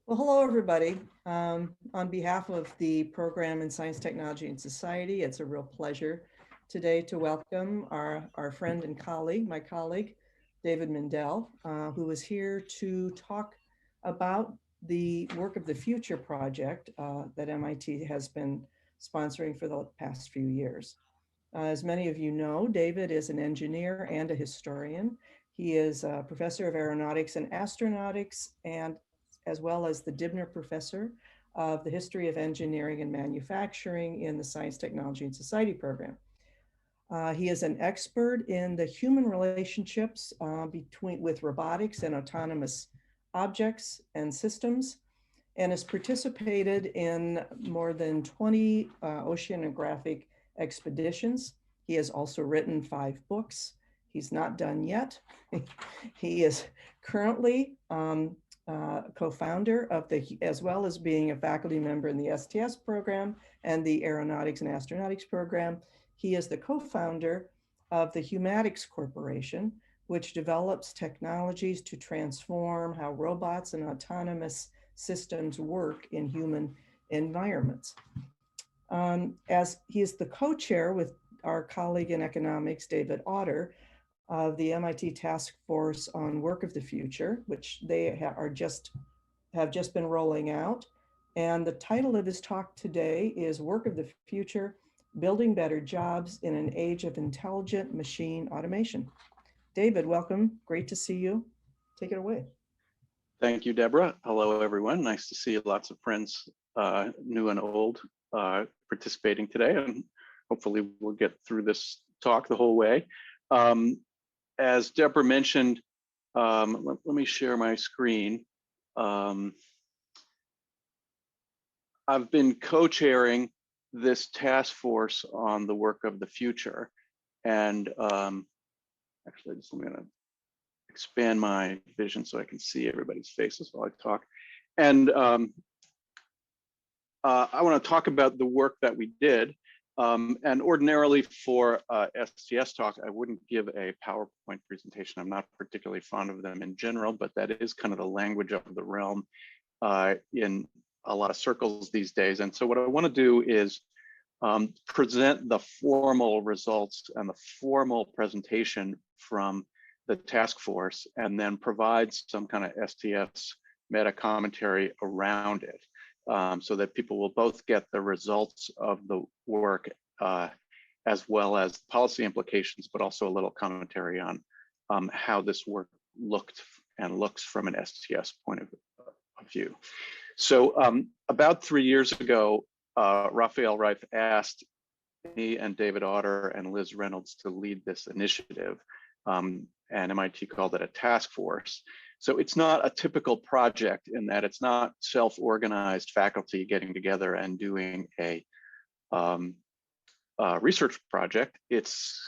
Well, hello, everybody. On behalf of the program in Science, Technology, and Society, it's a real pleasure today to welcome our friend and colleague, my colleague, David Mindell, who is here to talk about the Work of the Future project that MIT has been sponsoring for the past few years. As many of you know, David is an engineer and a historian. He is a professor of aeronautics and astronautics, and as well as the Dibner Professor of the History of Engineering and Manufacturing in the Science, Technology, and Society program. He is an expert in the human relationships with robotics and autonomous objects and systems, and has participated in more than 20 oceanographic expeditions. He has also written 5 books. He's not done yet. He is currently co-founder of as well as being a faculty member in the STS program and the Aeronautics and Astronautics program. He is the co-founder of the Humatics Corporation, which develops technologies to transform how robots and autonomous systems work in human environments. As he is the co-chair with our colleague in economics, David Otter, of the MIT Task Force on Work of the Future, which they have just been rolling out. And the title of his talk today is Work of the Future, Building Better Jobs in an Age of Intelligent Machine Automation. David, welcome. Great to see you. Take it away. Thank you, Deborah. Hello, everyone. Nice to see lots of friends, new and old, participating today, and hopefully we'll get through this talk the whole way. As Deborah mentioned, let me share my screen. I've been co-chairing this task force on the work of the future, and actually, I'm going to expand my vision so I can see everybody's faces while I talk. And I want to talk about the work that we did. And ordinarily for STS talk, I wouldn't give a PowerPoint presentation. I'm not particularly fond of them in general, but that is kind of the language of the realm in a lot of circles these days. And so what I want to do is present the formal results and the formal presentation from the task force, and then provide some kind of STS meta commentary around it, so that people will both get the results of the work as well as policy implications, but also a little commentary on how this work looked and looks from an STS point of view. So about 3 years ago, President Reif asked me and David Otter and Liz Reynolds to lead this initiative. And MIT called it a task force. So it's not a typical project in that it's not self-organized faculty getting together and doing a research project. It's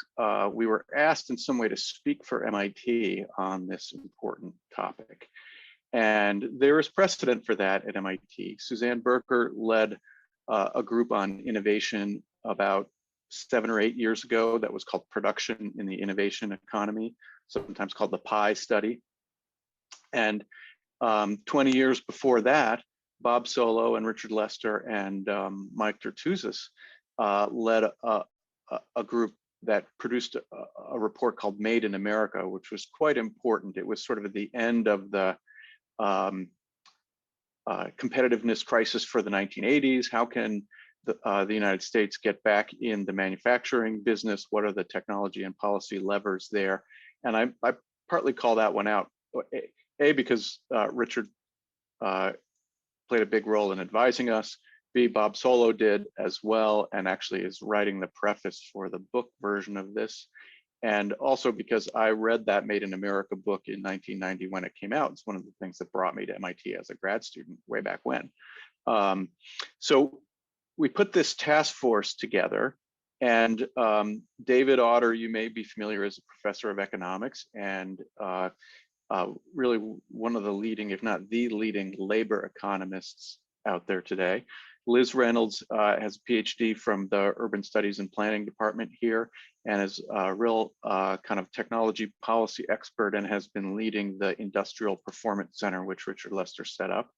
we were asked in some way to speak for MIT on this important topic. And there is precedent for that at MIT. Suzanne Berker led a group on innovation about 7 or 8 years ago that was called Production in the Innovation Economy, sometimes called the PI study. And 20 years before that, Bob Solow and Richard Lester and Mike Dertouzis led a group that produced a report called Made in America, which was quite important. It was sort of at the end of the competitiveness crisis for the 1980s. How can the United States get back in the manufacturing business? What are the technology and policy levers there? And I partly call that one out, A, because Richard played a big role in advising us. B, Bob Solow did as well, and actually is writing the preface for the book version of this. And also because I read that Made in America book in 1990 when it came out. It's one of the things that brought me to MIT as a grad student way back when. So we put this task force together, and David Otter, you may be familiar as a professor of economics, and really one of the leading, if not the leading, labor economists out there today. Liz Reynolds has a PhD from the Urban Studies and Planning Department here, and is a real kind of technology policy expert, and has been leading the Industrial Performance Center, which Richard Lester set up.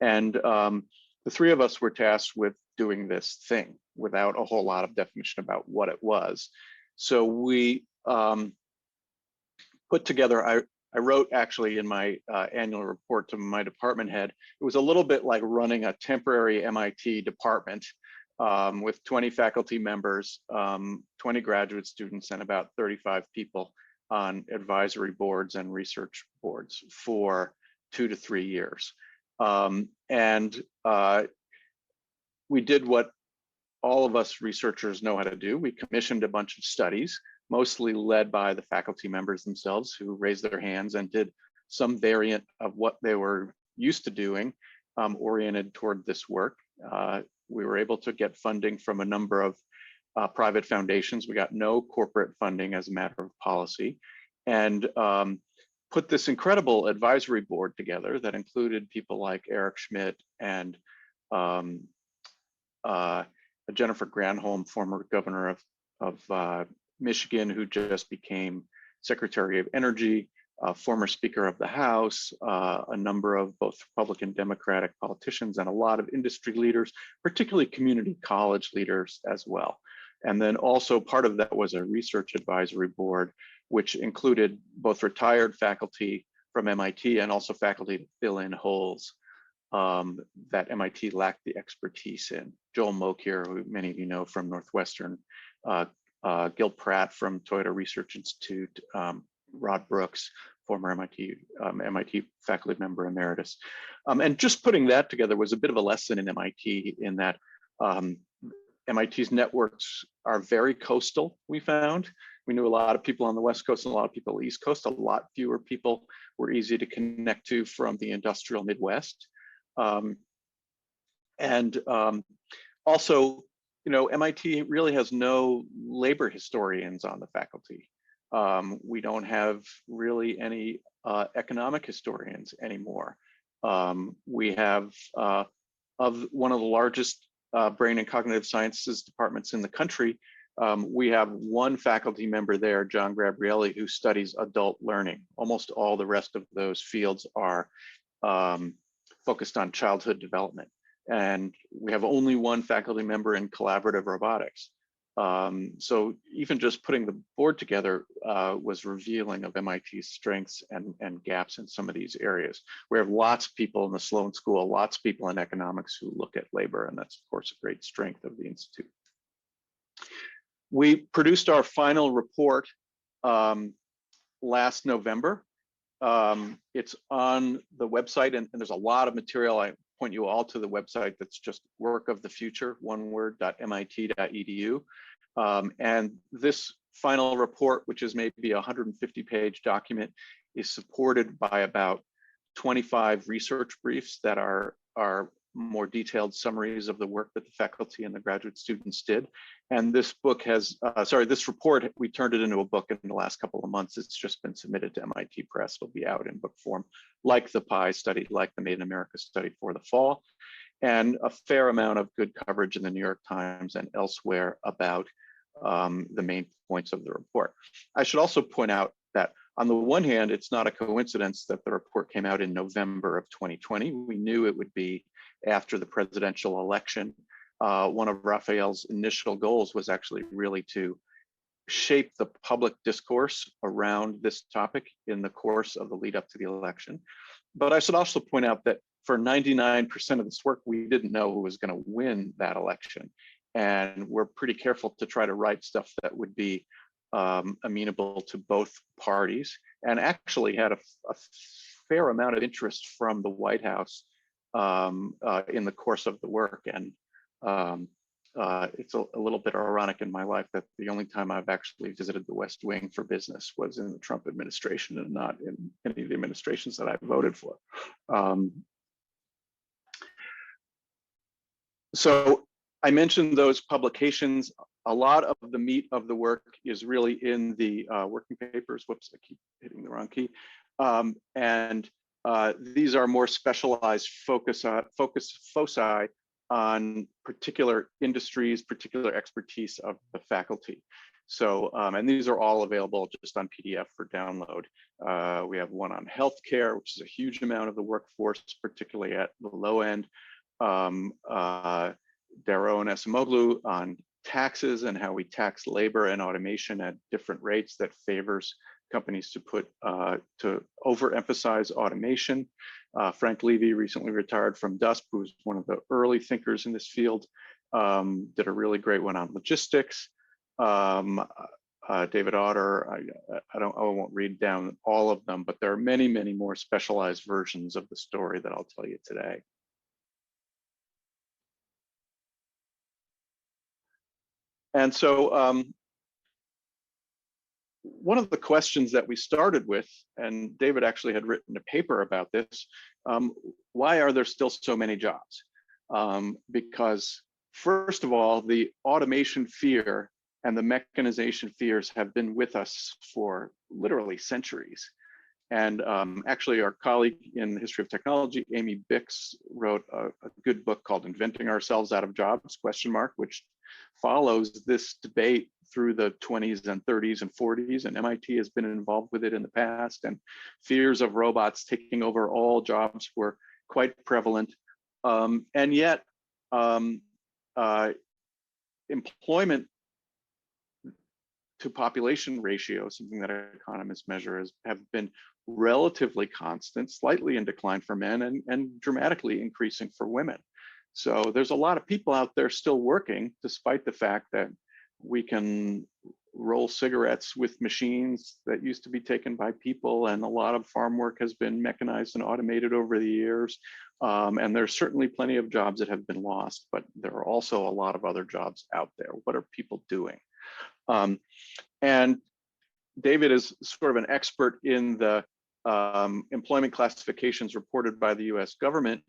And the three of us were tasked with doing this thing without a whole lot of definition about what it was. So we put together, I wrote actually in my annual report to my department head, it was a little bit like running a temporary MIT department with 20 faculty members, 20 graduate students, and about 35 people on advisory boards and research boards for 2 to 3 years. We did what all of us researchers know how to do. We commissioned a bunch of studies, mostly led by the faculty members themselves, who raised their hands and did some variant of what they were used to doing, oriented toward this work. We were able to get funding from a number of private foundations. We got no corporate funding as a matter of policy, and put this incredible advisory board together that included people like Eric Schmidt and Jennifer Granholm, former governor of Michigan, who just became Secretary of Energy, former Speaker of the House, a number of both Republican and Democratic politicians, and a lot of industry leaders, particularly community college leaders as well. And then also part of that was a research advisory board, which included both retired faculty from MIT and also faculty to fill in holes that MIT lacked the expertise in. Joel Mokyr, who many of you know from Northwestern, Gil Pratt from Toyota Research Institute, Rod Brooks, former MIT faculty member emeritus. And just putting that together was a bit of a lesson in MIT, in that MIT's networks are very coastal, we found. We knew a lot of people on the West Coast and a lot of people on the East Coast. A lot fewer people were easy to connect to from the industrial Midwest. Also, you know, MIT really has no labor historians on the faculty. We don't have really any economic historians anymore. We have of one of the largest brain and cognitive sciences departments in the country, we have one faculty member there, John Gabrielli, who studies adult learning. Almost all the rest of those fields are focused on childhood development. And we have only one faculty member in collaborative robotics. So even just putting the board together was revealing of MIT's strengths and gaps in some of these areas. We have lots of people in the Sloan School, lots of people in economics who look at labor, and that's of course a great strength of the Institute. We produced our final report last November. It's on the website, and there's a lot of material. I point you all to the website that's just Work of the Future, one word, .mit.edu. And this final report, which is maybe a 150-page document, is supported by about 25 research briefs that are more detailed summaries of the work that the faculty and the graduate students did. And this book has, this report, we turned it into a book in the last couple of months. It's just been submitted to MIT Press. It'll be out in book form, like the PI study, like the Made in America study for the fall, and a fair amount of good coverage in the New York Times and elsewhere about the main points of the report. I should also point out that on the one hand, it's not a coincidence that the report came out in November of 2020. We knew it would be after the presidential election. One of Raphael's initial goals was actually really to shape the public discourse around this topic in the course of the lead up to the election. But I should also point out that for 99% of this work, we didn't know who was going to win that election. And we're pretty careful to try to write stuff that would be amenable to both parties, and actually had a fair amount of interest from the White House in the course of the work. And it's a little bit ironic in my life that the only time I've actually visited the West Wing for business was in the Trump administration and not in any of the administrations that I voted for. So I mentioned those publications. A lot of the meat of the work is really in the working papers. Whoops, I keep hitting the wrong key. These are more specialized foci on particular industries, particular expertise of the faculty. So, and these are all available just on PDF for download. We have one on healthcare, which is a huge amount of the workforce, particularly at the low end. Darrow and Esimoglu on taxes and how we tax labor and automation at different rates that favors companies to to overemphasize automation. Frank Levy, recently retired from DUSP, who was one of the early thinkers in this field, did a really great one on logistics. David Otter, I won't read down all of them, but there are many, many more specialized versions of the story that I'll tell you today. And so one of the questions that we started with, and David actually had written a paper about this, why are there still so many jobs? Because first of all, the automation fear and the mechanization fears have been with us for literally centuries. And actually, our colleague in the history of technology, Amy Bix, wrote a good book called Inventing Ourselves Out of Jobs, ? Which follows this debate through the 20s and 30s and 40s. And MIT has been involved with it in the past. And fears of robots taking over all jobs were quite prevalent. And yet, employment to population ratio, something that economists measure, have been relatively constant, slightly in decline for men, and dramatically increasing for women. So there's a lot of people out there still working, despite the fact that we can roll cigarettes with machines that used to be taken by people, and a lot of farm work has been mechanized and automated over the years. And there's certainly plenty of jobs that have been lost, but there are also a lot of other jobs out there. What are people doing? And David is sort of an expert in the employment classifications reported by the US government.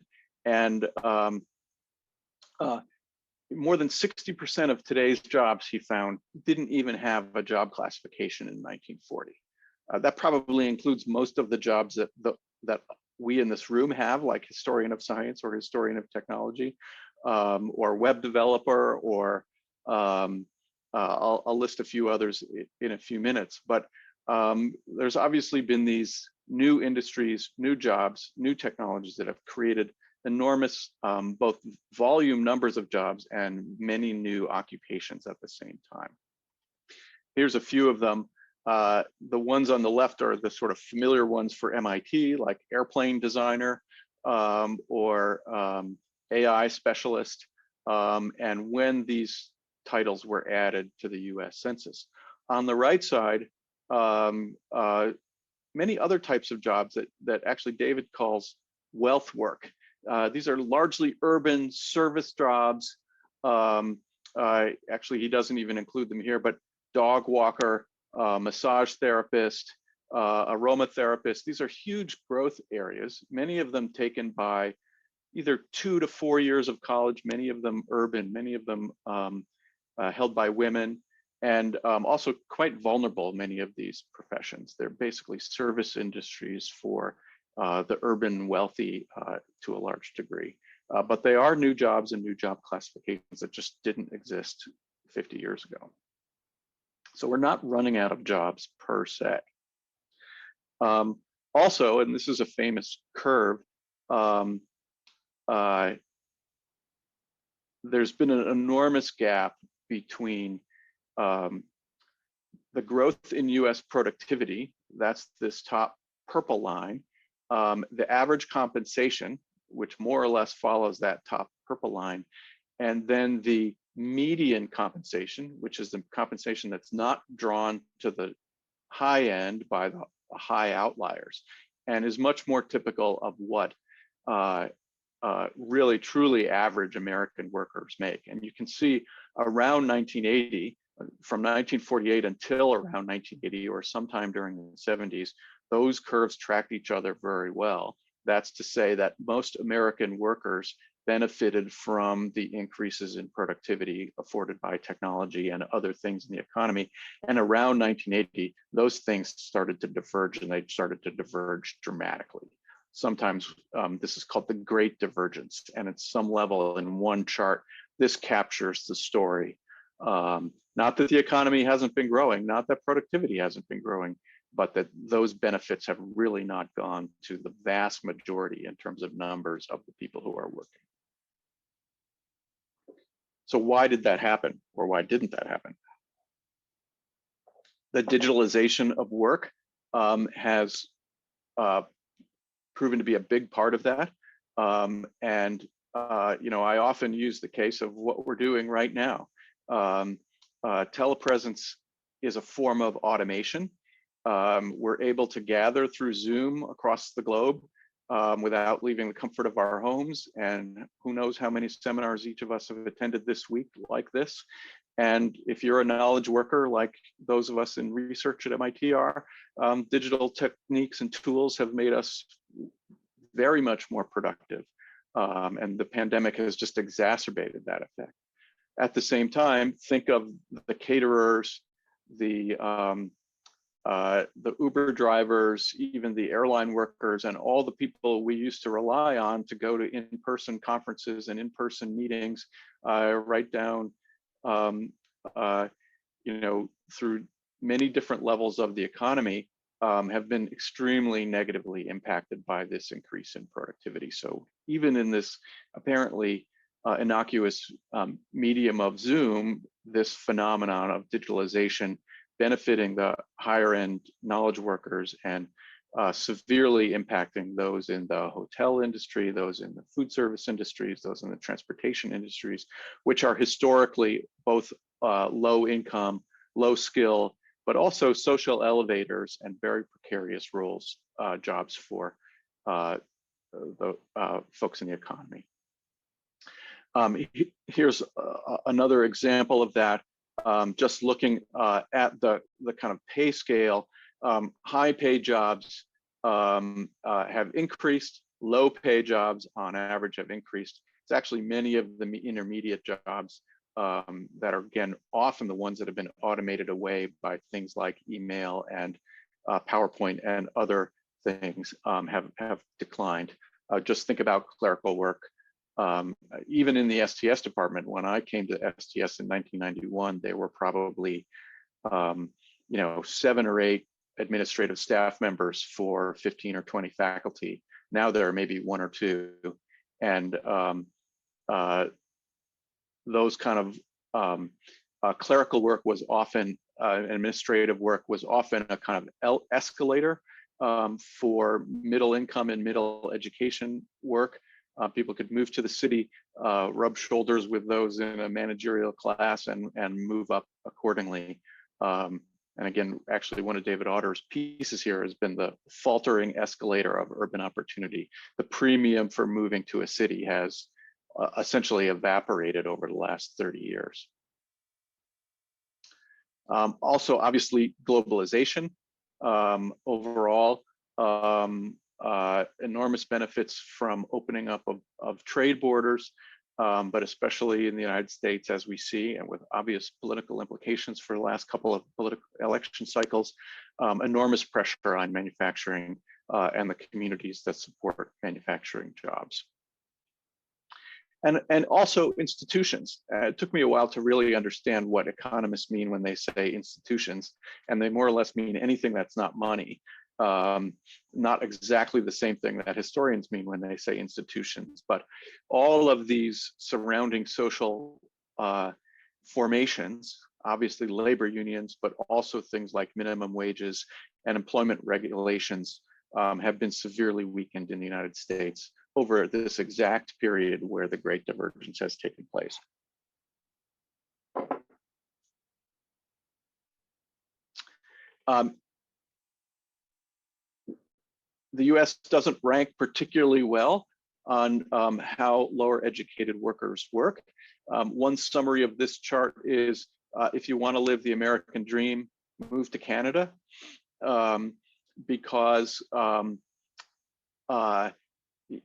And more than 60% of today's jobs, he found, didn't even have a job classification in 1940. That probably includes most of the jobs that we in this room have, like historian of science or historian of technology, or web developer, or I'll list a few others in a few minutes. But there's obviously been these new industries, new jobs, new technologies that have created enormous both volume numbers of jobs and many new occupations at the same time. Here's a few of them. The ones on the left are the sort of familiar ones for MIT, like airplane designer or AI specialist, and when these titles were added to the US Census. On the right side, many other types of jobs that actually David calls wealth work. These are largely urban service jobs. Actually, he doesn't even include them here, but dog walker, massage therapist, aromatherapist. These are huge growth areas, many of them taken by either 2 to 4 years of college, many of them urban, many of them held by women, and also quite vulnerable, many of these professions. They're basically service industries for the urban wealthy to a large degree. But they are new jobs and new job classifications that just didn't exist 50 years ago. So we're not running out of jobs per se. Also, and this is a famous curve, there's been an enormous gap between the growth in US productivity, that's this top purple line, the average compensation, which more or less follows that top purple line, and then the median compensation, which is the compensation that's not drawn to the high end by the high outliers, and is much more typical of what really truly average American workers make. And you can see around 1980, from 1948 until around 1980 or sometime during the 70s, those curves tracked each other very well. That's to say that most American workers benefited from the increases in productivity afforded by technology and other things in the economy. And around 1980, those things started to diverge, and they started to diverge dramatically. Sometimes this is called the Great Divergence, and at some level in one chart, this captures the story. Not that the economy hasn't been growing, not that productivity hasn't been growing, but that those benefits have really not gone to the vast majority in terms of numbers of the people who are working. So why did that happen, or why didn't that happen? The digitalization of work has proven to be a big part of that. I often use the case of what we're doing right now. Telepresence is a form of automation. We're able to gather through Zoom across the globe without leaving the comfort of our homes. And who knows how many seminars each of us have attended this week like this. And if you're a knowledge worker, like those of us in research at MIT are, digital techniques and tools have made us very much more productive. And the pandemic has just exacerbated that effect. At the same time, think of the caterers, the Uber drivers, even the airline workers, and all the people we used to rely on to go to in-person conferences and in-person meetings, right down, through many different levels of the economy, have been extremely negatively impacted by this increase in productivity. So even in this apparently innocuous medium of Zoom, this phenomenon of digitalization benefiting the higher end knowledge workers and severely impacting those in the hotel industry, those in the food service industries, those in the transportation industries, which are historically both low income, low skill, but also social elevators and very precarious roles, jobs for the folks in the economy. Here's another example of that. Just looking at the kind of pay scale, high pay jobs have increased, low pay jobs on average have increased. It's actually many of the intermediate jobs that are, again, often the ones that have been automated away by things like email and PowerPoint and other things have declined. Just think about clerical work. Even in the STS department, when I came to STS in 1991, there were probably 7 or 8 administrative staff members for 15 or 20 faculty. Now there are maybe 1 or 2, and those kind of clerical work was often, administrative work was often a kind of escalator for middle income and middle education work. People could move to the city, rub shoulders with those in a managerial class and move up accordingly. And again, actually one of David Otter's pieces here has been the faltering escalator of urban opportunity. The premium for moving to a city has essentially evaporated over the last 30 years. Also, obviously, globalization overall, enormous benefits from opening up of trade borders, but especially in the United States, as we see, and with obvious political implications for the last couple of political election cycles, enormous pressure on manufacturing and the communities that support manufacturing jobs. And also institutions. It took me a while to really understand what economists mean when they say institutions, and they more or less mean anything that's not money. Not exactly the same thing that historians mean when they say institutions, but all of these surrounding social formations, obviously labor unions, but also things like minimum wages and employment regulations have been severely weakened in the United States over this exact period where the Great Divergence has taken place. The US doesn't rank particularly well on how lower educated workers work. One summary of this chart is if you want to live the American dream, move to Canada, because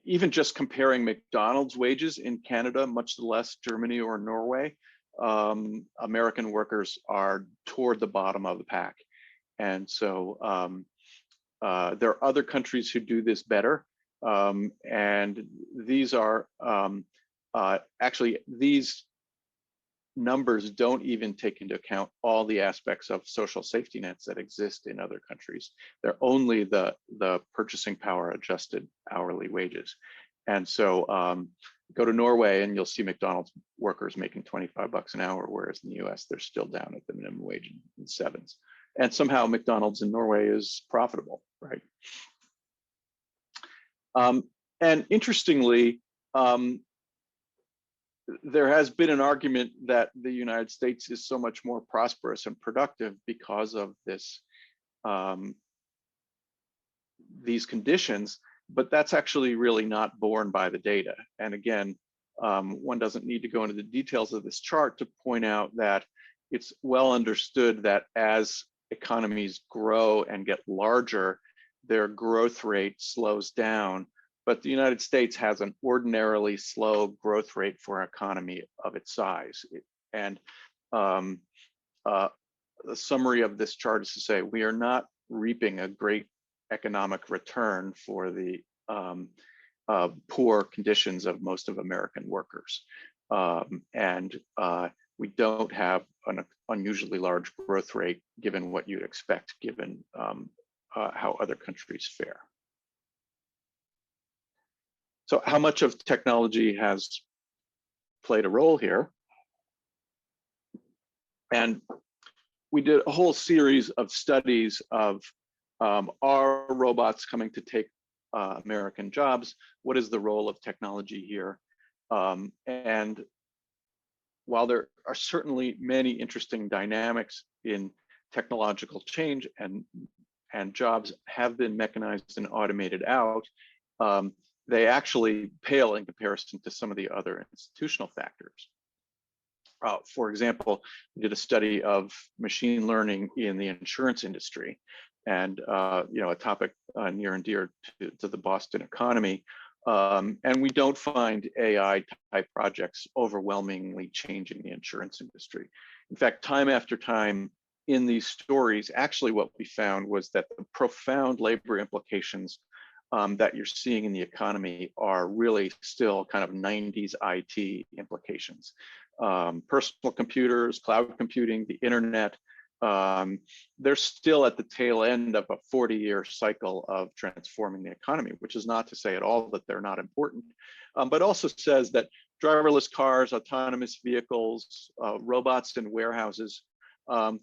even just comparing McDonald's wages in Canada, much less Germany or Norway, American workers are toward the bottom of the pack. And so there are other countries who do this better. And these are actually, these numbers don't even take into account all the aspects of social safety nets that exist in other countries. They're only the purchasing power adjusted hourly wages. And so go to Norway and you'll see McDonald's workers making 25 bucks an hour, whereas in the US, they're still down at the minimum wage in sevens. And somehow McDonald's in Norway is profitable, right? And interestingly, there has been an argument that the United States is so much more prosperous and productive because of this, these conditions, but that's actually really not borne by the data. And again, one doesn't need to go into the details of this chart to point out that it's well understood that as economies grow and get larger, their growth rate slows down. But the United States has an ordinarily slow growth rate for an economy of its size. And the summary of this chart is to say, we are not reaping a great economic return for the poor conditions of most of American workers. And we don't have an unusually large growth rate given what you'd expect, given how other countries fare. So how much of technology has played a role here? And we did a whole series of studies of are robots coming to take American jobs? What is the role of technology here? And while there are certainly many interesting dynamics in technological change and jobs have been mechanized and automated out, they actually pale in comparison to some of the other institutional factors. For example, we did a study of machine learning in the insurance industry, and a topic near and dear to the Boston economy. And we don't find AI type projects overwhelmingly changing the insurance industry. In fact, time after time in these stories, actually what we found was that the profound labor implications that you're seeing in the economy are really still kind of 90s IT implications. Personal computers, cloud computing, the internet, they're still at the tail end of a 40-year cycle of transforming the economy, which is not to say at all that they're not important, but also says that driverless cars, autonomous vehicles, robots in warehouses,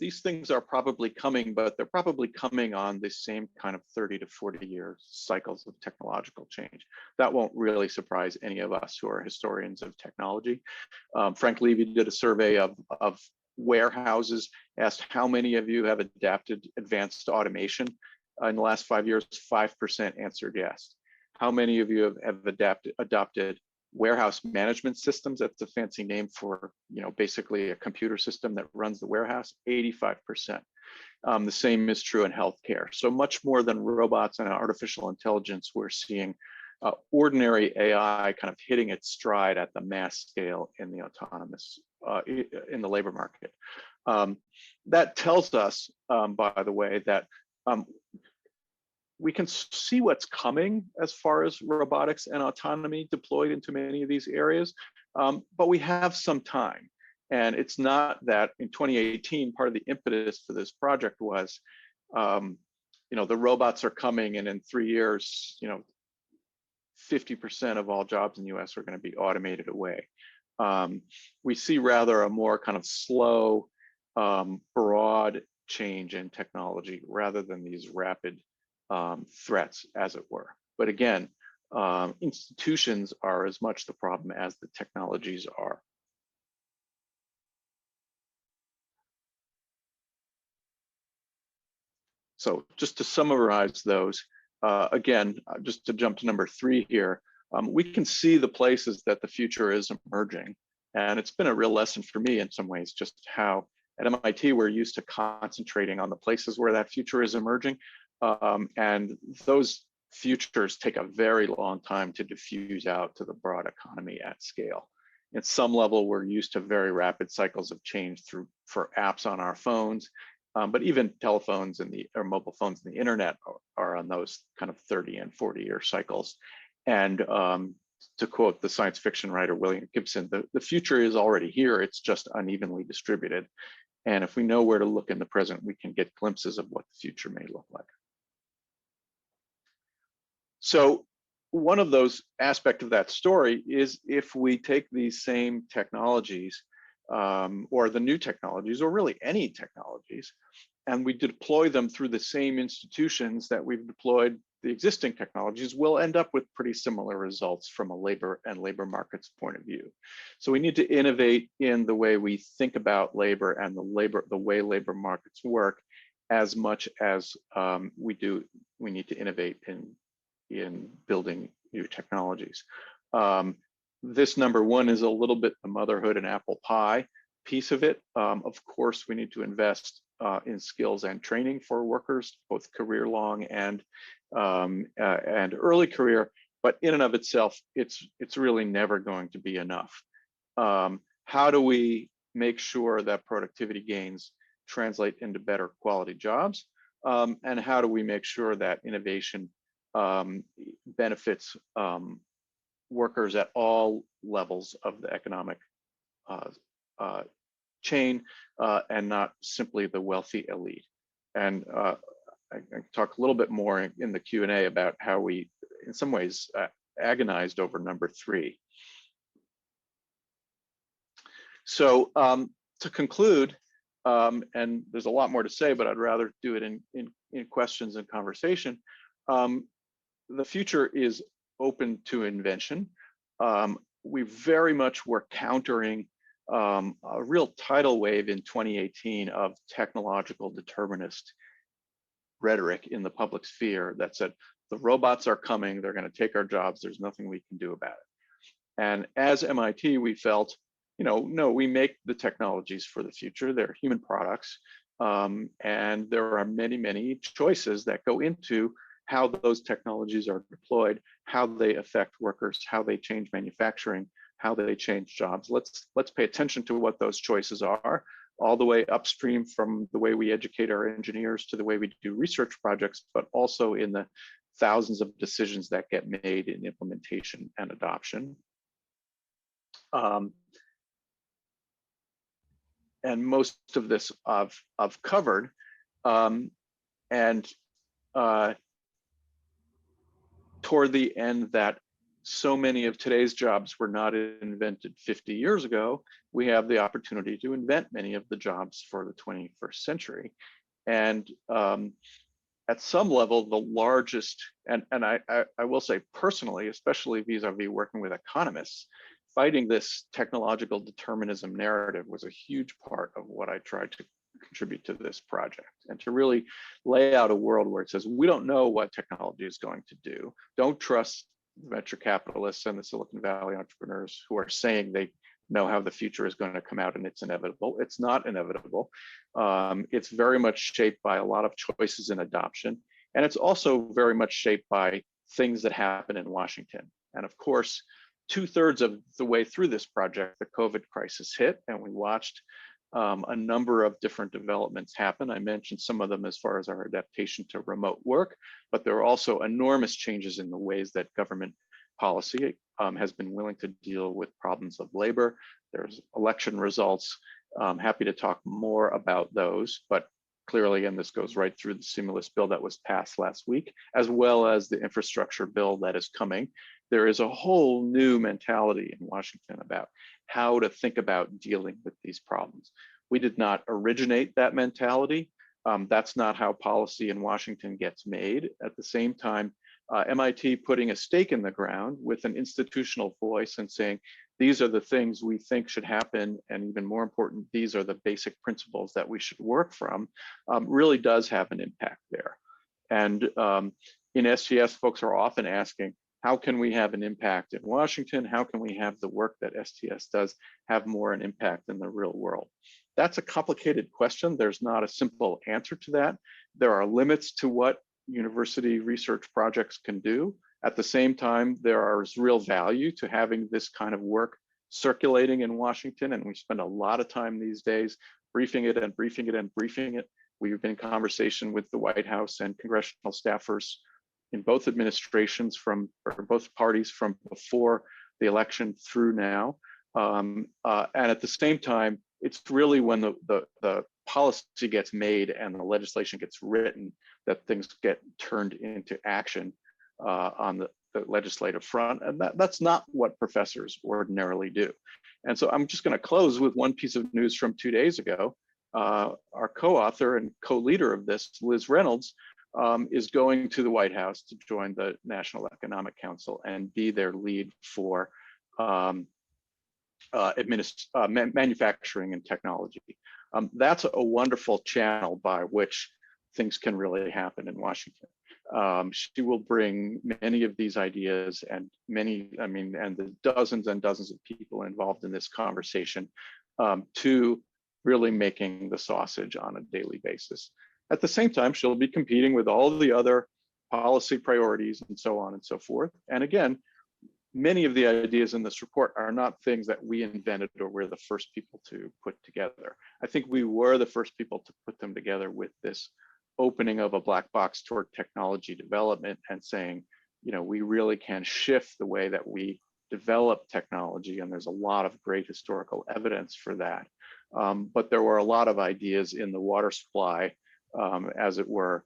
these things are probably coming, but they're probably coming on the same kind of 30 to 40-year cycles of technological change. That won't really surprise any of us who are historians of technology. Frank Levy did a survey of warehouses, asked how many of you have adapted advanced automation in the last 5 years. 5% answered yes. How many of you have adopted warehouse management systems? That's a fancy name for, basically a computer system that runs the warehouse. 85%. The same is true in healthcare. So much more than robots and artificial intelligence, we're seeing ordinary AI kind of hitting its stride at the mass scale in the autonomous, in the labor market. That tells us, by the way, that we can see what's coming as far as robotics and autonomy deployed into many of these areas, but we have some time. And it's not that in 2018, part of the impetus for this project was, the robots are coming and in 3 years, 50% of all jobs in the US are going to be automated away. We see rather a more kind of slow, broad change in technology rather than these rapid threats, as it were. But again, institutions are as much the problem as the technologies are. So just to summarize those, again, just to jump to number 3 here, we can see the places that the future is emerging. And it's been a real lesson for me in some ways, just how at MIT we're used to concentrating on the places where that future is emerging. And those futures take a very long time to diffuse out to the broad economy at scale. At some level, we're used to very rapid cycles of change for apps on our phones. But even telephones or mobile phones and the internet are on those kind of 30 and 40-year cycles. And to quote the science fiction writer William Gibson, the future is already here, it's just unevenly distributed. And if we know where to look in the present, we can get glimpses of what the future may look like. So one of those aspects of that story is if we take these same technologies or the new technologies, or really any technologies, and we deploy them through the same institutions that we've deployed the existing technologies, we'll end up with pretty similar results from a labor and labor markets point of view. So we need to innovate in the way we think about labor and the way labor markets work, as much as we need to innovate in building new technologies. This number one is a little bit the motherhood and apple pie piece of it. Of course, we need to invest in skills and training for workers, both career long and early career. But in and of itself, it's really never going to be enough. How do we make sure that productivity gains translate into better quality jobs? And how do we make sure that innovation benefits workers at all levels of the economic chain and not simply the wealthy elite? And I talk a little bit more in the Q&A about how we, in some ways, agonized over number three. So to conclude, and there's a lot more to say, but I'd rather do it in questions and conversation. The future is open to invention. We very much were countering a real tidal wave in 2018 of technological determinist rhetoric in the public sphere that said, the robots are coming, they're going to take our jobs, there's nothing we can do about it. And as MIT, we felt, no, we make the technologies for the future, they're human products. And there are many, many choices that go into how those technologies are deployed, how they affect workers, how they change manufacturing, how they change jobs. Let's pay attention to what those choices are, all the way upstream from the way we educate our engineers to the way we do research projects, but also in the thousands of decisions that get made in implementation and adoption. And most of this I've covered. Toward the end, that so many of today's jobs were not invented 50 years ago, we have the opportunity to invent many of the jobs for the 21st century. And at some level, the largest, and I will say personally, especially vis-a-vis working with economists, fighting this technological determinism narrative was a huge part of what I tried to contribute to this project, and to really lay out a world where it says, we don't know what technology is going to do. Don't trust the venture capitalists and the Silicon Valley entrepreneurs who are saying they know how the future is going to come out and it's inevitable. It's not inevitable. It's very much shaped by a lot of choices in adoption. And it's also very much shaped by things that happen in Washington. And of course, 2/3 of the way through this project, the COVID crisis hit, and we watched a number of different developments happen. I mentioned some of them as far as our adaptation to remote work, but there are also enormous changes in the ways that government policy has been willing to deal with problems of labor. There's election results. I'm happy to talk more about those, but clearly, and this goes right through the stimulus bill that was passed last week, as well as the infrastructure bill that is coming. There is a whole new mentality in Washington about how to think about dealing with these problems. We did not originate that mentality. That's not how policy in Washington gets made. At the same time, MIT putting a stake in the ground with an institutional voice and saying, these are the things we think should happen, and even more important, these are the basic principles that we should work from, really does have an impact there. And in STS, folks are often asking, how can we have an impact in Washington? How can we have the work that STS does have more an impact in the real world? That's a complicated question. There's not a simple answer to that. There are limits to what university research projects can do. At the same time, there is real value to having this kind of work circulating in Washington, and we spend a lot of time these days briefing it and briefing it and briefing it. We've been in conversation with the White House and congressional staffers in both administrations or both parties from before the election through now. And at the same time, it's really when the policy gets made and the legislation gets written that things get turned into action on the legislative front. And that's not what professors ordinarily do. And so I'm just going to close with one piece of news from 2 days ago. Our co-author and co-leader of this, Liz Reynolds, is going to the White House to join the National Economic Council and be their lead for manufacturing and technology. That's a wonderful channel by which things can really happen in Washington. She will bring many of these ideas and and the dozens and dozens of people involved in this conversation to really making the sausage on a daily basis. At the same time, she'll be competing with all the other policy priorities and so on and so forth. And again, many of the ideas in this report are not things that we invented or we're the first people to put together. I think we were the first people to put them together with this opening of a black box toward technology development and saying, we really can shift the way that we develop technology. And there's a lot of great historical evidence for that. But there were a lot of ideas in the water supply, as it were,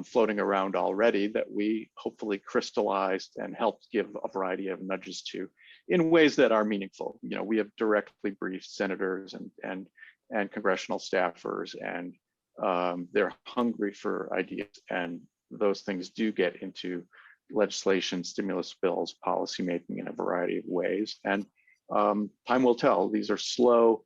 floating around already that we hopefully crystallized and helped give a variety of nudges to in ways that are meaningful. We have directly briefed senators and congressional staffers, and they're hungry for ideas, and those things do get into legislation, stimulus bills, policymaking in a variety of ways. And time will tell. These are slow,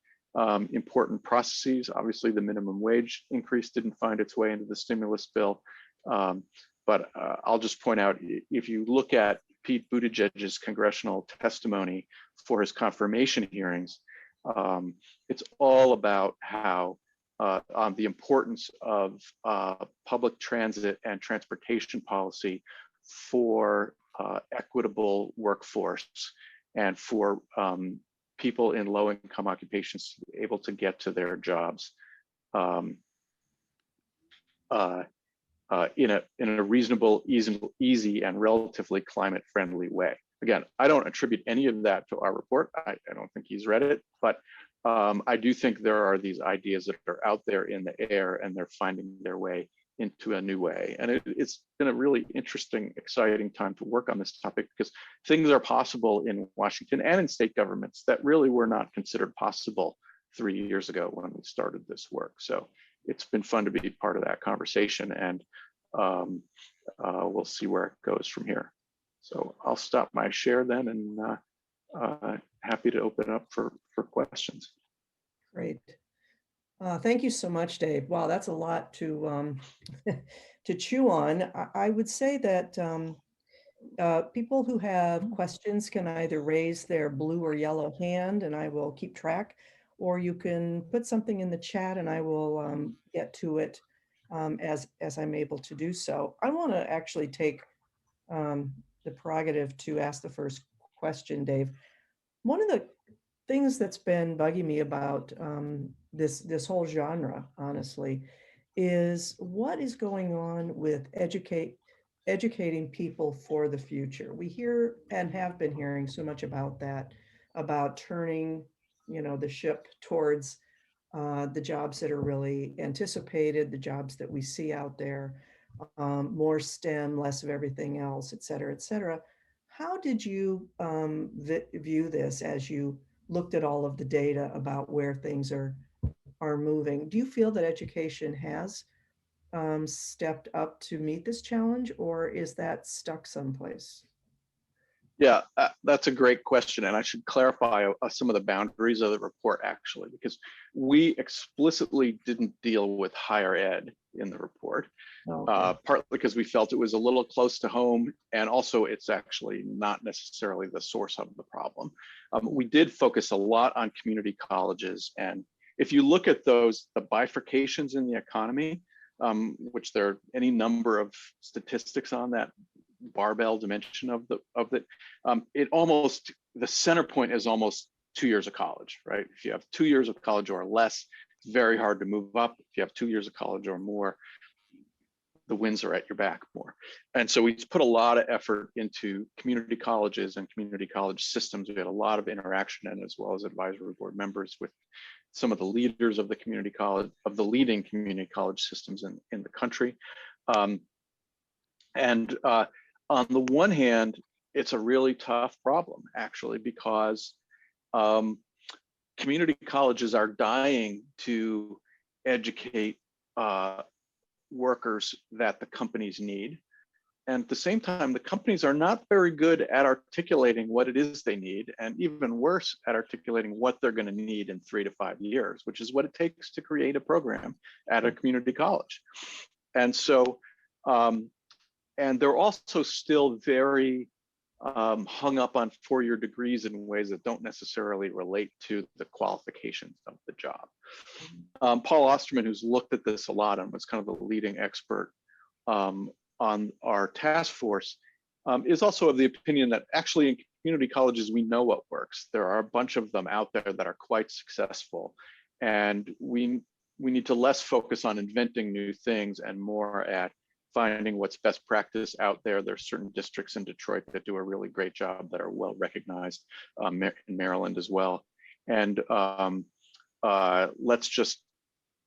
important processes. Obviously, the minimum wage increase didn't find its way into the stimulus bill. But I'll just point out, if you look at Pete Buttigieg's congressional testimony for his confirmation hearings, it's all about how the importance of public transit and transportation policy for equitable workforce and for people in low-income occupations able to get to their jobs in a reasonable, easy, and relatively climate-friendly way. Again, I don't attribute any of that to our report. I don't think he's read it, but I do think there are these ideas that are out there in the air, and they're finding their way into a new way. And it's been a really interesting, exciting time to work on this topic, because things are possible in Washington and in state governments that really were not considered possible 3 years ago when we started this work. So it's been fun to be part of that conversation, and we'll see where it goes from here. So I'll stop my share then, and happy to open up for questions. Great. Thank you so much, Dave. Wow, that's a lot to to chew on. I would say that people who have questions can either raise their blue or yellow hand, and I will keep track, or you can put something in the chat, and I will get to it as I'm able to do so. I want to actually take the prerogative to ask the first question, Dave. One of the things that's been bugging me about this whole genre, honestly, is what is going on with educating people for the future. We hear and have been hearing so much about that, about turning, the ship towards the jobs that are really anticipated, the jobs that we see out there, more STEM, less of everything else, et cetera, et cetera. How did you view this as you looked at all of the data about where things are moving? Do you feel that education has stepped up to meet this challenge, or is that stuck someplace? Yeah, that's a great question. And I should clarify some of the boundaries of the report, actually, because we explicitly didn't deal with higher ed in the report, partly because we felt it was a little close to home, and also it's actually not necessarily the source of the problem. We did focus a lot on community colleges. And if you look at the bifurcations in the economy, which there are any number of statistics on that barbell dimension of it, the center point is almost 2 years of college, right? If you have 2 years of college or less, it's very hard to move up. If you have 2 years of college or more, the winds are at your back more. And so we put a lot of effort into community colleges and community college systems. We had a lot of interaction, and as well as advisory board members with some of the leaders of the community college, of the leading community college systems in the country. On the one hand, it's a really tough problem, actually, because community colleges are dying to educate workers that the companies need. And at the same time, the companies are not very good at articulating what it is they need, and even worse at articulating what they're going to need in 3 to 5 years, which is what it takes to create a program at a community college. And so, and they're also still very hung up on 4-year degrees in ways that don't necessarily relate to the qualifications of the job. Paul Osterman, who's looked at this a lot and was kind of the leading expert on our task force, is also of the opinion that actually in community colleges, we know what works. There are a bunch of them out there that are quite successful. And we need to less focus on inventing new things and more at finding what's best practice out there. There's certain districts in Detroit that do a really great job that are well recognized, in Maryland as well. And let's just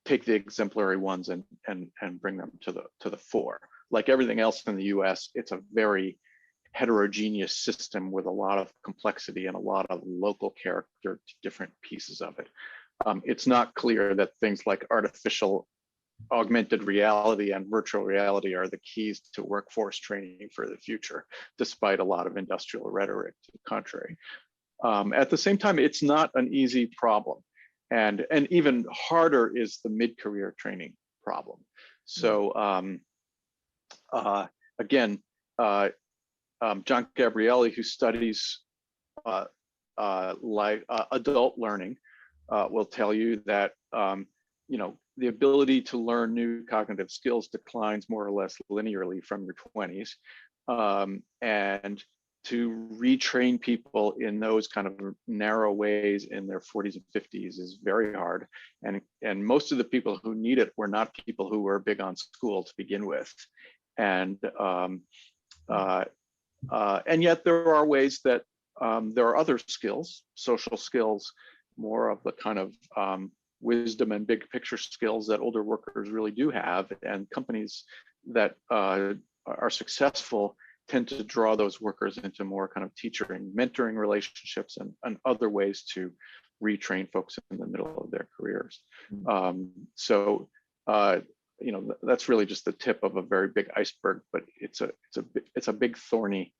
take the exemplary ones and bring them to the fore. Like everything else in the US, it's a very heterogeneous system with a lot of complexity and a lot of local character to different pieces of it. It's not clear that things like artificial augmented reality and virtual reality are the keys to workforce training for the future, despite a lot of industrial rhetoric to the contrary. At the same time, it's not an easy problem. And even harder is the mid-career training problem. So again, John Gabrielli, who studies adult learning, will tell you that the ability to learn new cognitive skills declines more or less linearly from your 20s, and to retrain people in those kind of narrow ways in their 40s and 50s is very hard. And most of the people who need it were not people who were big on school to begin with. And yet there are ways that there are other skills, social skills, more of the kind of wisdom and big picture skills that older workers really do have. And companies that are successful tend to draw those workers into more kind of teacher and mentoring relationships and other ways to retrain folks in the middle of their careers. So that's really just the tip of a very big iceberg, but it's a big thorny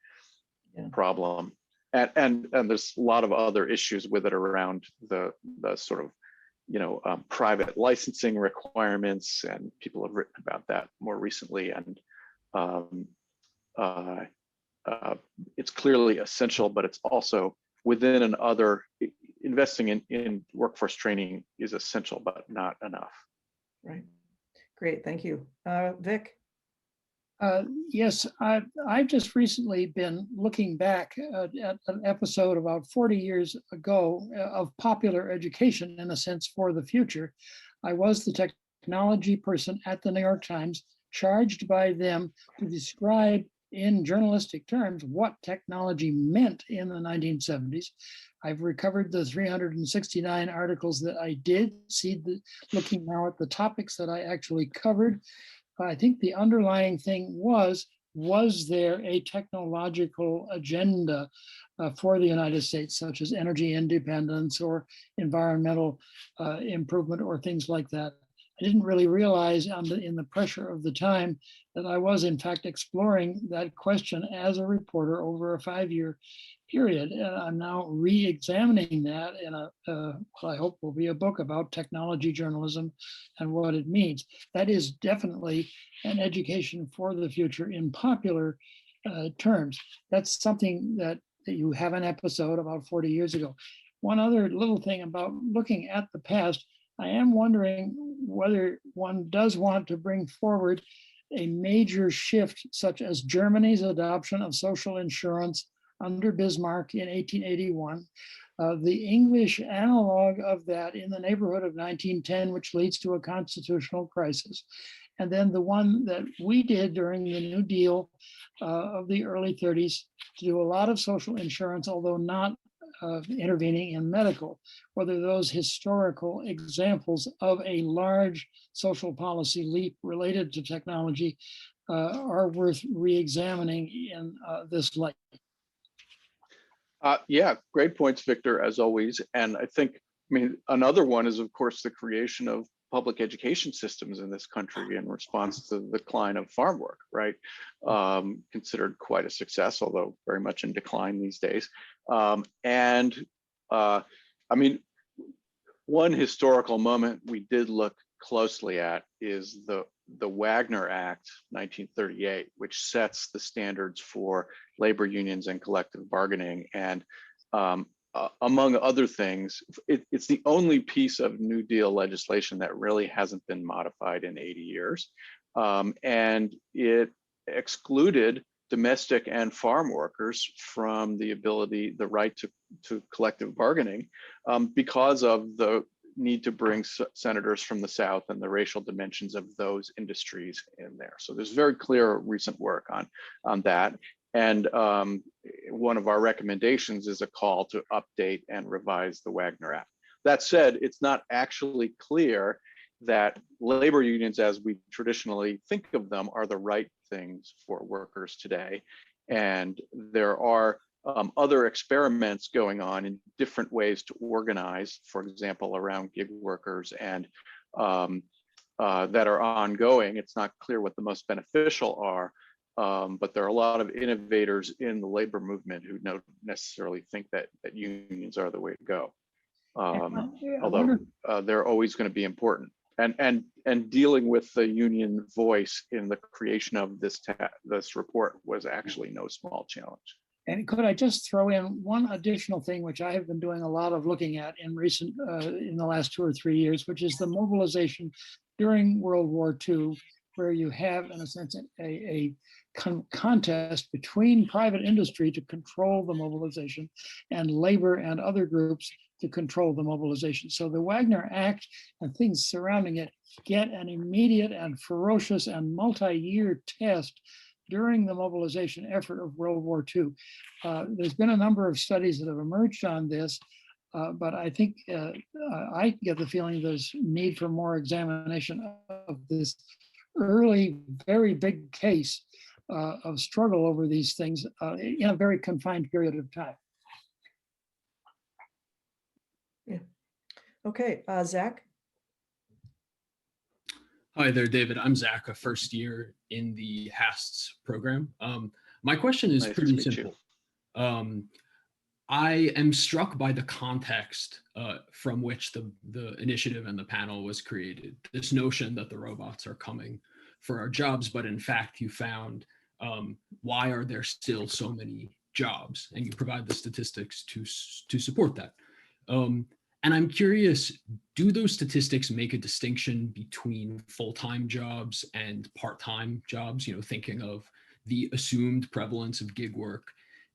problem. And there's a lot of other issues with it around the sort of private licensing requirements, and people have written about that more recently. And it's clearly essential, but it's also within an other, investing in workforce training is essential, but not enough. Right. Great, thank you. Vic? Yes, I've just recently been looking back at an episode about 40 years ago of popular education, in a sense, for the future. I was the technology person at the New York Times, charged by them to describe in journalistic terms what technology meant in the 1970s. I've recovered the 369 articles that I did, looking now at the topics that I actually covered. I think the underlying thing was there a technological agenda for the United States, such as energy independence or environmental improvement or things like that? I didn't really realize in the pressure of the time that I was in fact exploring that question as a reporter over a 5-year period. And I'm now re-examining that in what I hope will be a book about technology journalism and what it means. That is definitely an education for the future in popular terms. That's something that you have an episode about 40 years ago. One other little thing about looking at the past, I am wondering whether one does want to bring forward a major shift, such as Germany's adoption of social insurance under Bismarck in 1881, the English analog of that in the neighborhood of 1910, which leads to a constitutional crisis, and then the one that we did during the New Deal of the early 30s to do a lot of social insurance, although not intervening in medical, whether those historical examples of a large social policy leap related to technology are worth re-examining in this light. Yeah, great points, Victor, as always. And I think, another one is, of course, the creation of public education systems in this country in response to the decline of farm work, right? Considered quite a success, although very much in decline these days. One historical moment we did look closely at is the Wagner Act, 1938, which sets the standards for labor unions and collective bargaining. And among other things, it's the only piece of New Deal legislation that really hasn't been modified in 80 years. And it excluded domestic and farm workers from the right to collective bargaining because of the need to bring senators from the South and the racial dimensions of those industries in there. So there's very clear recent work on that. And one of our recommendations is a call to update and revise the Wagner Act. That said, it's not actually clear that labor unions, as we traditionally think of them, are the right things for workers today. And there are other experiments going on in different ways to organize, for example, around gig workers, and that are ongoing. It's not clear what the most beneficial are, but there are a lot of innovators in the labor movement who don't necessarily think that unions are the way to go. Although they're always going to be important. And dealing with the union voice in the creation of this report was actually no small challenge. And could I just throw in one additional thing, which I have been doing a lot of looking at in the last 2 or 3 years, which is the mobilization during World War II, where you have, in a sense, a contest between private industry to control the mobilization and labor and other groups to control the mobilization. So the Wagner Act and things surrounding it get an immediate and ferocious and multi-year test during the mobilization effort of World War II. There's been a number of studies that have emerged on this, but I think I get the feeling there's need for more examination of this early, very big case of struggle over these things in a very confined period of time. Yeah. Okay, Zach. Hi there, David. I'm Zach, a first year in the HASTS program. My question is pretty simple. I am struck by the context from which the initiative and the panel was created. This notion that the robots are coming for our jobs, but in fact you found why are there still so many jobs? And you provide the statistics to support that. And I'm curious, do those statistics make a distinction between full-time jobs and part-time jobs? You know, thinking of the assumed prevalence of gig work.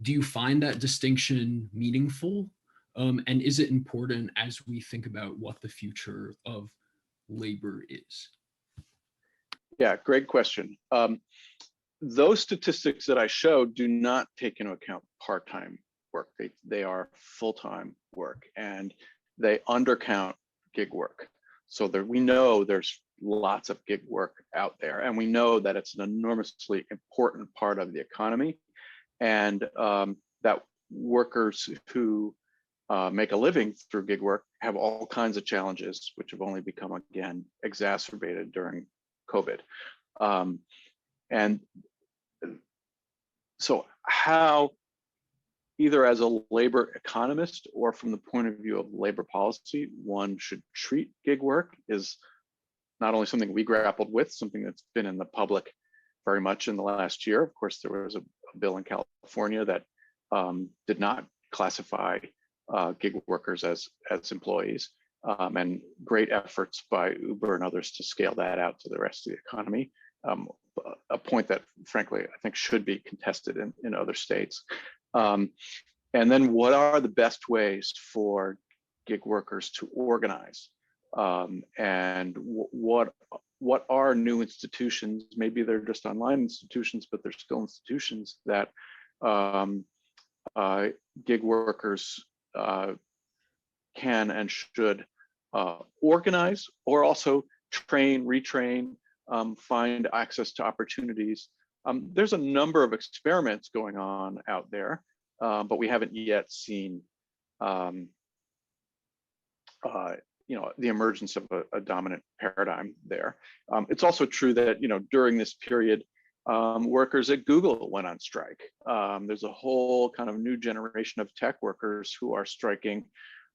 Do you find that distinction meaningful? And is it important as we think about what the future of labor is? Yeah, great question. Those statistics that I showed do not take into account part-time work. They are full-time work, and they undercount gig work. So we know there's lots of gig work out there, and we know that it's an enormously important part of the economy, and that workers who make a living through gig work have all kinds of challenges, which have only become, again, exacerbated during COVID. And so how, either as a labor economist or from the point of view of labor policy, one should treat gig work is not only something we grappled with, something that's been in the public very much in the last year. Of course, there was a bill in California that did not classify gig workers as employees, and great efforts by Uber and others to scale that out to the rest of the economy. A point that, frankly, I think should be contested in other states. And then what are the best ways for gig workers to organize? And what what are new institutions? Maybe they're just online institutions, but they're still institutions that gig workers can and should organize, or also train, retrain, find access to opportunities. There's a number of experiments going on out there, but we haven't yet seen the emergence of a dominant paradigm there. It's also true that during this period, workers at Google went on strike. There's a whole kind of new generation of tech workers who are striking,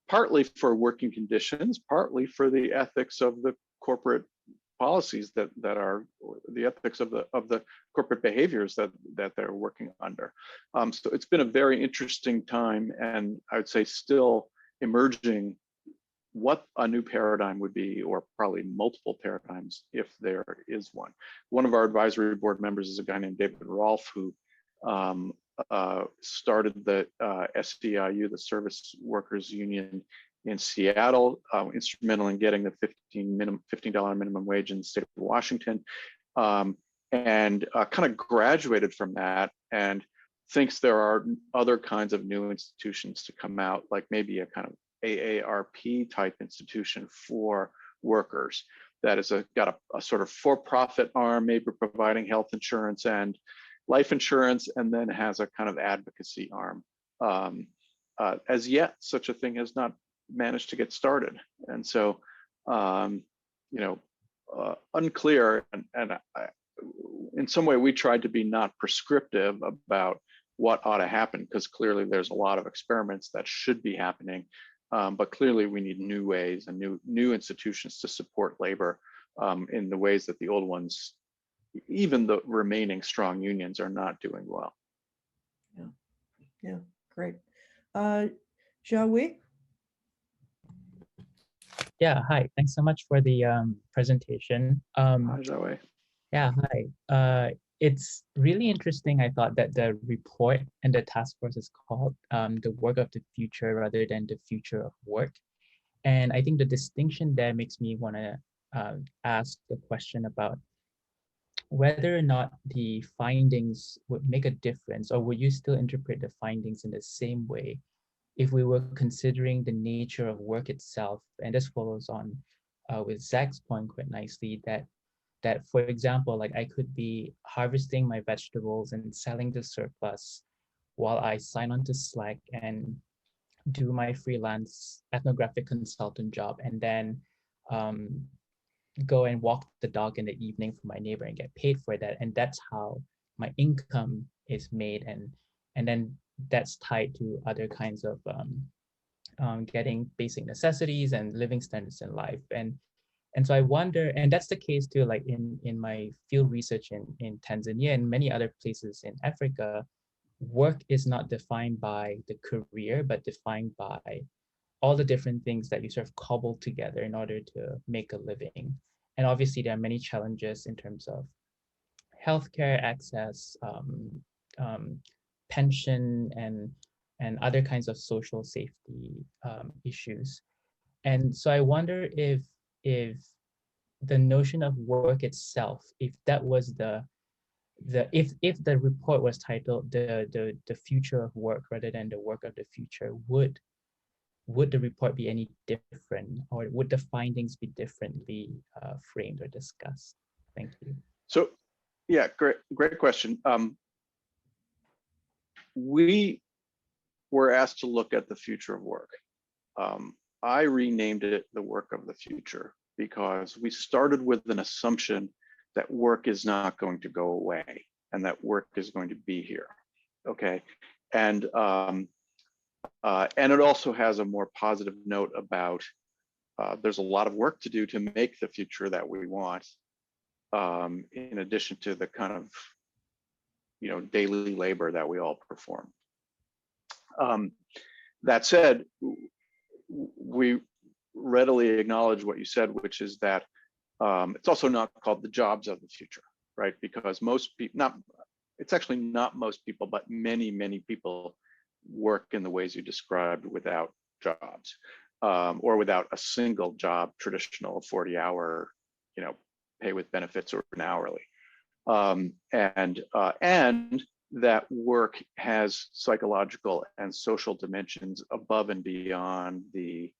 partly for working conditions, partly for the ethics of the corporate policies that are the ethics of the corporate behaviors that they're working under. So it's been a very interesting time, and I would say still emerging what a new paradigm would be, or probably multiple paradigms if there is one. One of our advisory board members is a guy named David Reif, who started the SDIU, the Service Workers Union in Seattle, instrumental in getting the $15 minimum wage in the state of Washington, and kind of graduated from that and thinks there are other kinds of new institutions to come out, like maybe a kind of AARP type institution for workers that is got a sort of for-profit arm, maybe providing health insurance and life insurance, and then has a kind of advocacy arm. As yet, such a thing has not managed to get started, and so unclear. And in some way, we tried to be not prescriptive about what ought to happen, because clearly there's a lot of experiments that should be happening. But clearly we need new ways and new institutions to support labor in the ways that the old ones, even the remaining strong unions, are not doing well. Yeah, great. Xiaowei? Yeah, hi. Thanks so much for the presentation. Hi, Xiaowei. Yeah, hi. It's really interesting, I thought, that the report and the task force is called the work of the future rather than the future of work. And I think the distinction there makes me want to ask the question about whether or not the findings would make a difference, or would you still interpret the findings in the same way if we were considering the nature of work itself? And this follows on with Zach's point quite nicely, that, for example, like I could be harvesting my vegetables and selling the surplus while I sign on to Slack and do my freelance ethnographic consultant job, and then go and walk the dog in the evening for my neighbor and get paid for that. And that's how my income is made. And then that's tied to other kinds of getting basic necessities and living standards in life. And so I wonder, and that's the case too, like in my field research in Tanzania and many other places in Africa, work is not defined by the career, but defined by all the different things that you sort of cobble together in order to make a living. And obviously there are many challenges in terms of healthcare access, pension, and other kinds of social safety issues. And so I wonder if the notion of work itself, if that was if the report was titled the future of work rather than the work of the future, would the report be any different, or would the findings be differently framed or discussed? Thank you. So, yeah, great question. We were asked to look at the future of work. I renamed it the work of the future because we started with an assumption that work is not going to go away and that work is going to be here. Okay, and it also has a more positive note about there's a lot of work to do to make the future that we want, in addition to the kind of daily labor that we all perform. That said, we readily acknowledge what you said, which is that it's also not called the jobs of the future, right? Because most people, it's actually not most people, but many people work in the ways you described without jobs, or without a single job, traditional 40-hour, pay with benefits or an hourly. And that work has psychological and social dimensions above and beyond the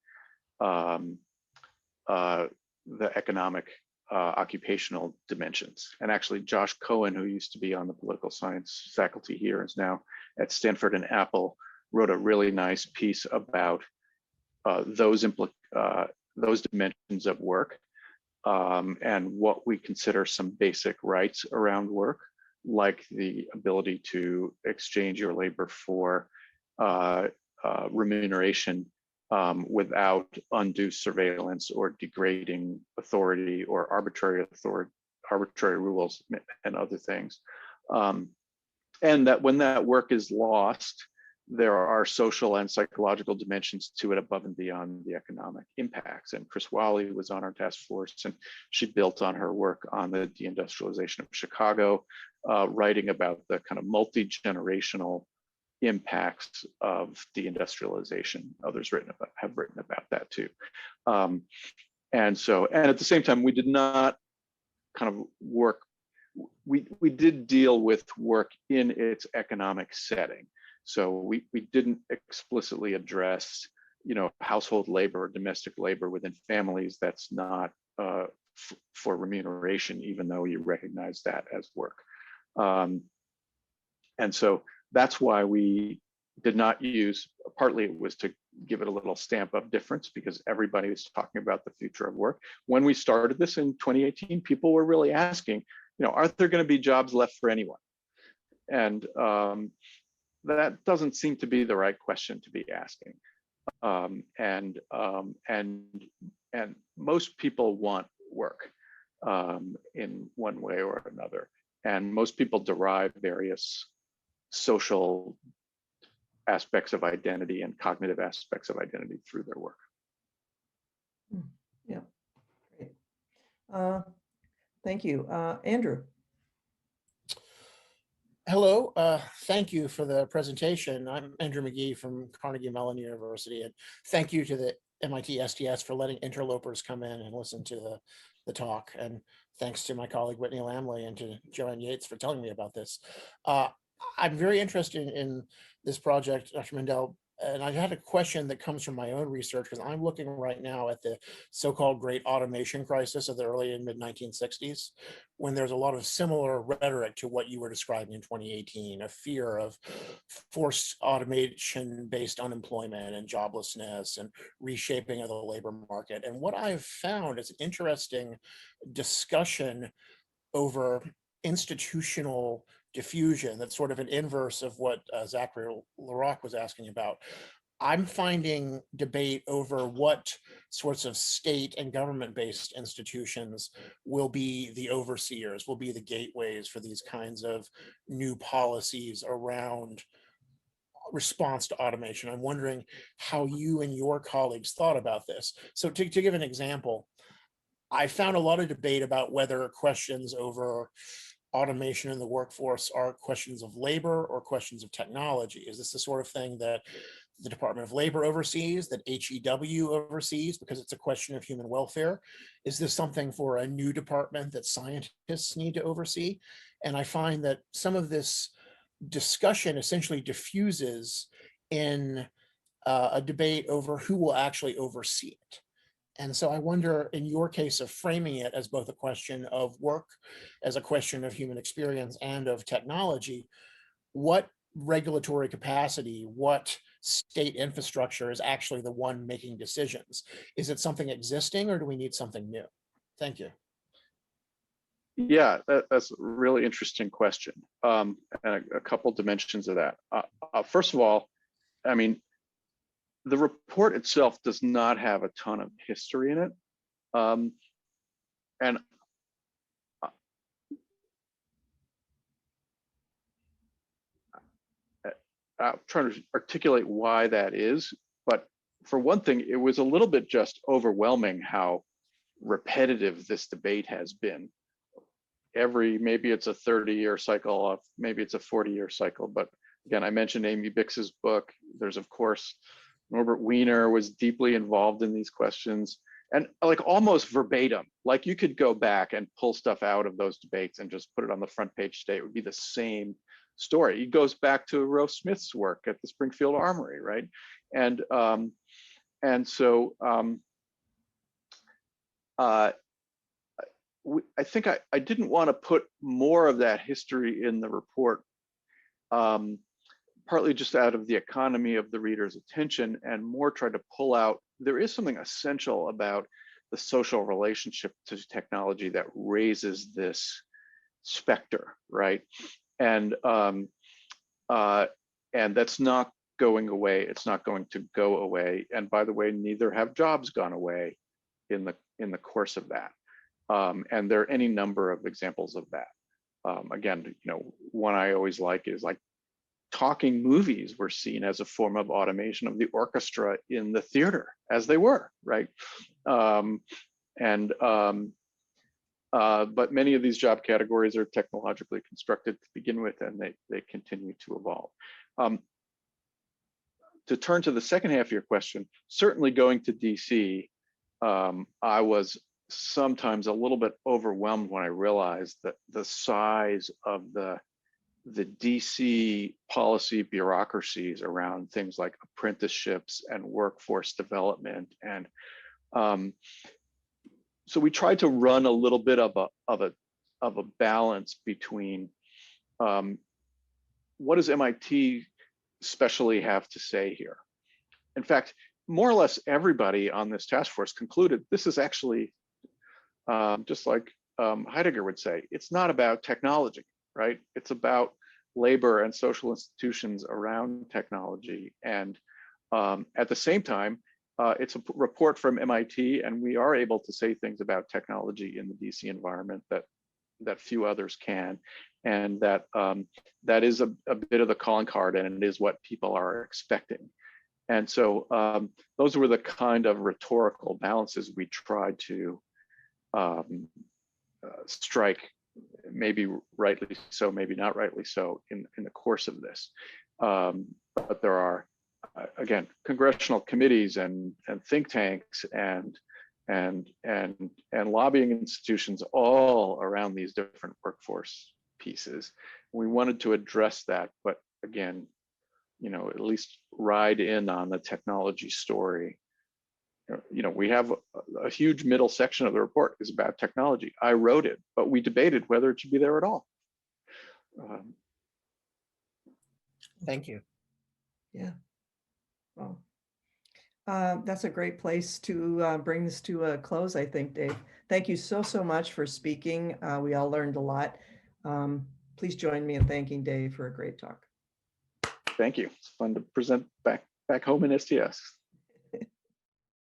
economic occupational dimensions. And actually, Josh Cohen, who used to be on the political science faculty here, is now at Stanford and Apple, wrote a really nice piece about those dimensions of work and what we consider some basic rights around work, like the ability to exchange your labor for remuneration without undue surveillance or degrading authority or arbitrary rules and other things. And that when that work is lost, there are social and psychological dimensions to it above and beyond the economic impacts. And Chris Wally was on our task force, and she built on her work on the deindustrialization of Chicago, writing about the kind of multi-generational impacts of deindustrialization. Others have written about that too. And at the same time, we did not kind of work, we did deal with work in its economic setting. So we didn't explicitly address, household labor or domestic labor within families that's not for remuneration, even though you recognize that as work. And so that's why we did not use, partly it was to give it a little stamp of difference because everybody was talking about the future of work. When we started this in 2018, people were really asking, are there going to be jobs left for anyone? And that doesn't seem to be the right question to be asking. And most people want work in one way or another. And most people derive various social aspects of identity and cognitive aspects of identity through their work. Yeah, great. Thank you. Andrew. Hello, thank you for the presentation. I'm Andrew McGee from Carnegie Mellon University, and thank you to the MIT STS for letting interlopers come in and listen to the talk. And thanks to my colleague Whitney Lamley and to Joanne Yates for telling me about this. I'm very interested in this project, Dr. Mindell, and I had a question that comes from my own research because I'm looking right now at the so-called Great Automation Crisis of the early and mid-1960s, when there's a lot of similar rhetoric to what you were describing in 2018, a fear of forced automation-based unemployment and joblessness and reshaping of the labor market. And what I've found is an interesting discussion over institutional diffusion that's sort of an inverse of what Zachary Laroque was asking about. I'm finding debate over what sorts of state and government-based institutions will be the overseers, will be the gateways for these kinds of new policies around response to automation. I'm wondering how you and your colleagues thought about this. So to give an example, I found a lot of debate about whether questions over automation in the workforce are questions of labor or questions of technology. Is this the sort of thing that the Department of Labor oversees, that HEW oversees because it's a question of human welfare? Is this something for a new department that scientists need to oversee? And I find that some of this discussion essentially diffuses in a debate over who will actually oversee it. And so I wonder, in your case of framing it as both a question of work, as a question of human experience and of technology, what regulatory capacity, what state infrastructure is actually the one making decisions? Is it something existing or do we need something new? Thank you. Yeah, that's a really interesting question. And a couple dimensions of that. First of all, I mean, the report itself does not have a ton of history in it. And I'm trying to articulate why that is. But for one thing, it was a little bit just overwhelming how repetitive this debate has been. Maybe it's a 30-year cycle, maybe it's a 40-year cycle. But again, I mentioned Amy Bix's book. There's, of course, Norbert Wiener was deeply involved in these questions. and like almost verbatim, like you could go back and pull stuff out of those debates and just put it on the front page today. It would be the same story. It goes back to Rose Smith's work at the Springfield Armory, right? And so I think I didn't want to put more of that history in the report, partly just out of the economy of the reader's attention, and more try to pull out, there is something essential about the social relationship to technology that raises this specter, right? And that's not going away. It's not going to go away. And by the way, neither have jobs gone away in the course of that. And there are any number of examples of that. Again, one I always like is like talking movies were seen as a form of automation of the orchestra in the theater, as they were, right? But many of these job categories are technologically constructed to begin with, and they continue to evolve. To turn to the second half of your question, certainly going to DC, I was sometimes a little bit overwhelmed when I realized that the size of the DC policy bureaucracies around things like apprenticeships and workforce development. And so we tried to run a little bit of a balance between what does MIT especially have to say here? In fact, more or less everybody on this task force concluded this is actually just like Heidegger would say, it's not about technology, right? It's about labor and social institutions around technology. And at the same time, it's a report from MIT, and we are able to say things about technology in the DC environment that few others can. And that is a bit of the calling card, and it is what people are expecting. And so those were the kind of rhetorical balances we tried to strike, maybe rightly so, maybe not rightly so, in the course of this. But there are, again, congressional committees and think tanks and lobbying institutions all around these different workforce pieces. We wanted to address that, but again, at least ride in on the technology story. We have a huge middle section of the report is about technology. I wrote it, but we debated whether it should be there at all. Thank you. Yeah. Well, that's a great place to bring this to a close, I think, Dave. Thank you so much for speaking. We all learned a lot. Please join me in thanking Dave for a great talk. Thank you. It's fun to present back home in STS.